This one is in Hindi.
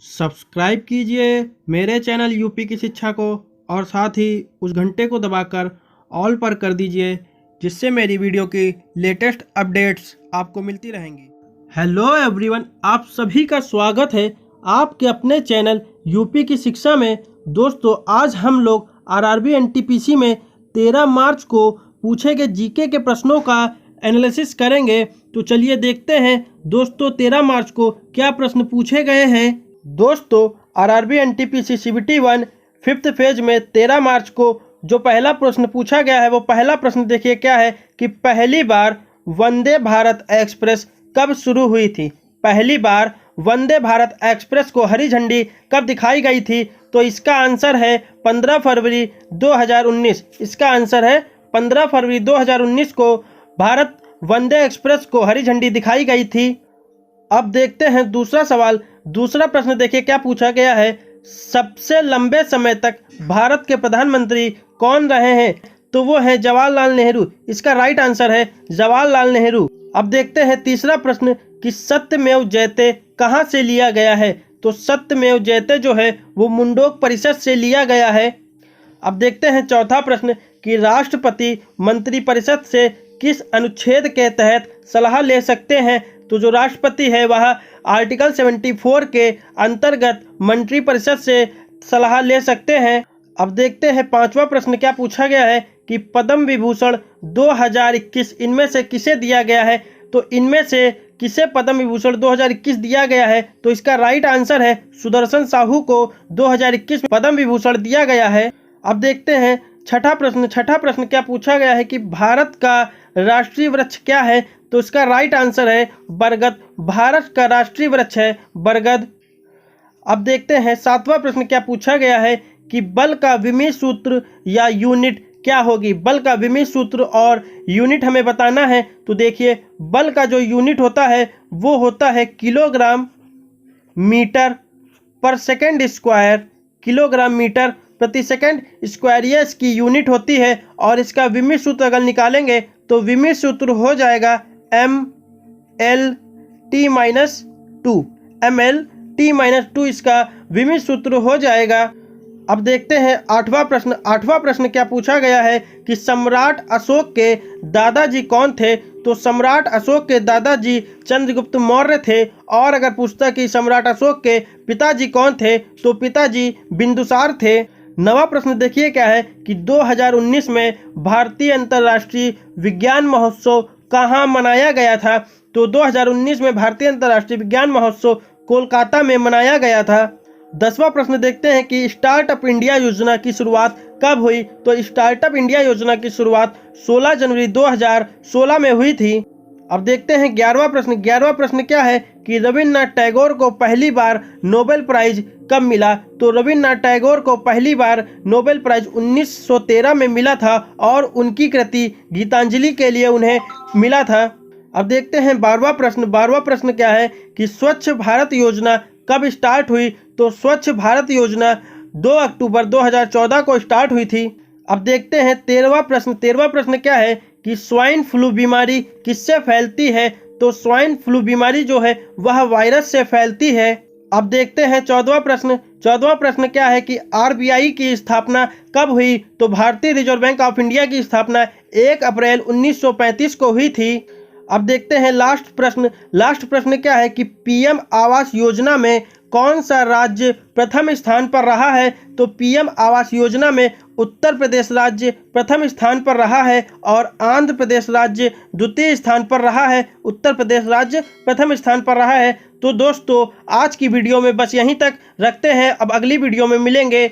सब्सक्राइब कीजिए मेरे चैनल यूपी की शिक्षा को और साथ ही उस घंटे को दबाकर ऑल पर कर दीजिए, जिससे मेरी वीडियो की लेटेस्ट अपडेट्स आपको मिलती रहेंगी। हेलो एवरीवन, आप सभी का स्वागत है आपके अपने चैनल यूपी की शिक्षा में। दोस्तों, आज हम लोग आरआरबी एनटीपीसी में 13 मार्च को पूछे गए जीके के प्रश्नों का एनालिसिस करेंगे। तो चलिए देखते हैं दोस्तों 13 मार्च को क्या प्रश्न पूछे गए हैं। दोस्तों, RRB NTPC CBT 1 5th phase में 13 मार्च को जो पहला प्रश्न पूछा गया है, वो पहला प्रश्न देखिए क्या है कि पहली बार वंदे भारत एक्सप्रेस कब शुरू हुई थी। पहली बार वंदे भारत एक्सप्रेस को हरी झंडी कब दिखाई गई थी? तो इसका आंसर है 15 फरवरी 2019। इसका आंसर है 15 फरवरी 2019 को भारत वंदे एक्सप्रेस को हरी झंडी दिखाई गई थी। अब देखते हैं दूसरा सवाल। दूसरा प्रश्न देखिए क्या पूछा गया है, सबसे लंबे समय तक भारत के प्रधानमंत्री कौन रहे हैं? तो वो है जवाहरलाल नेहरू। इसका राइट आंसर है जवाहरलाल नेहरू। अब देखते हैं तीसरा प्रश्न कि सत्यमेव जयते कहाँ से लिया गया है? तो सत्यमेव जयते जो है वो मुंडोक परिषद से लिया गया है। अब देखते हैं चौथा प्रश्न कि राष्ट्रपति मंत्रिपरिषद से किस अनुच्छेद के तहत सलाह ले सकते हैं? तो जो राष्ट्रपति है वह आर्टिकल 74 के अंतर्गत मंत्रिपरिषद से सलाह ले सकते हैं। अब देखते हैं पांचवा प्रश्न क्या पूछा गया है कि पद्म विभूषण 2021 इनमें से किसे दिया गया है? तो इनमें से किसे पद्म विभूषण 2021 दिया गया है? तो इसका राइट आंसर है सुदर्शन साहू को 2021 में पद्म विभूषण दिया गया है। अब देखते हैं छठा प्रश्न क्या पूछा गया है कि भारत का राष्ट्रीय वृक्ष क्या है? तो इसका राइट आंसर है बरगद। भारत का राष्ट्रीय वृक्ष है बरगद। अब देखते हैं सातवां प्रश्न क्या पूछा गया है कि बल का विमीय सूत्र या यूनिट क्या होगी? बल का विमीय सूत्र और यूनिट हमें बताना है। तो देखिए बल का जो यूनिट होता है वो होता है किलोग्राम मीटर पर सेकेंड स्क्वायर। किलोग्राम मीटर प्रति सेकेंड स्क्वायर ये इसकी यूनिट होती है। और इसका विमीय सूत्र अगर निकालेंगे तो विमीय सूत्र हो जाएगा ML_T-2। ML_T-2 इसका विमीय सूत्र हो जाएगा। अब देखते हैं आठवां प्रश्न क्या पूछा गया है कि सम्राट अशोक के दादाजी कौन थे? तो सम्राट अशोक के दादाजी चंद्रगुप्त मौर्य थे। और अगर पूछता कि सम्राट अशोक के पिताजी कौन थे? तो पिताजी बिंदुसार थे। नवा प्रश्न देखिए क्या है कि 2019 में भारतीय अंतर्राष्ट्रीय विज्ञान महोत्सव कहाँ मनाया गया था? तो 2019 में भारतीय अंतर्राष्ट्रीय विज्ञान महोत्सव कोलकाता में मनाया गया था। 10वां प्रश्न देखते हैं कि स्टार्टअप इंडिया योजना की शुरुआत कब हुई? तो स्टार्टअप इंडिया योजना की शुरुआत 16 जनवरी 2016 में हुई थी। अब देखते हैं 11वां प्रश्न क्या है कि रविन्द्रनाथ टैगोर को पहली बार नोबेल प्राइज कब मिला? तो रविन्द्रनाथ टैगोर को पहली बार नोबेल प्राइज 1913 में मिला था और उनकी कृति गीतांजलि के लिए उन्हें मिला था। अब देखते हैं 12वां प्रश्न क्या है कि स्वच्छ भारत योजना कब स्टार्ट हुई? तो स्वच्छ भारत योजना 2 अक्टूबर 2014 को स्टार्ट हुई थी। अब देखते हैं 13वां प्रश्न क्या है कि स्वाइन फ्लू बीमारी किससे फैलती है? तो स्वाइन फ्लू बीमारी जो है वह वायरस से फैलती है। अब देखते हैं 14वां प्रश्न क्या है कि आरबीआई की स्थापना कब हुई? तो भारतीय रिजर्व बैंक ऑफ इंडिया की स्थापना 1 अप्रैल 1935 को हुई थी। अब देखते हैं लास्ट प्रश्न क्या है कि पीएम आवास योजना में कौन सा राज्य प्रथम स्थान पर रहा है? तो पीएम आवास योजना में उत्तर प्रदेश राज्य प्रथम स्थान पर रहा है और आंध्र प्रदेश राज्य द्वितीय स्थान पर रहा है। उत्तर प्रदेश राज्य प्रथम स्थान पर रहा है। तो दोस्तों, आज की वीडियो में बस यहीं तक रखते हैं। अब अगली वीडियो में मिलेंगे।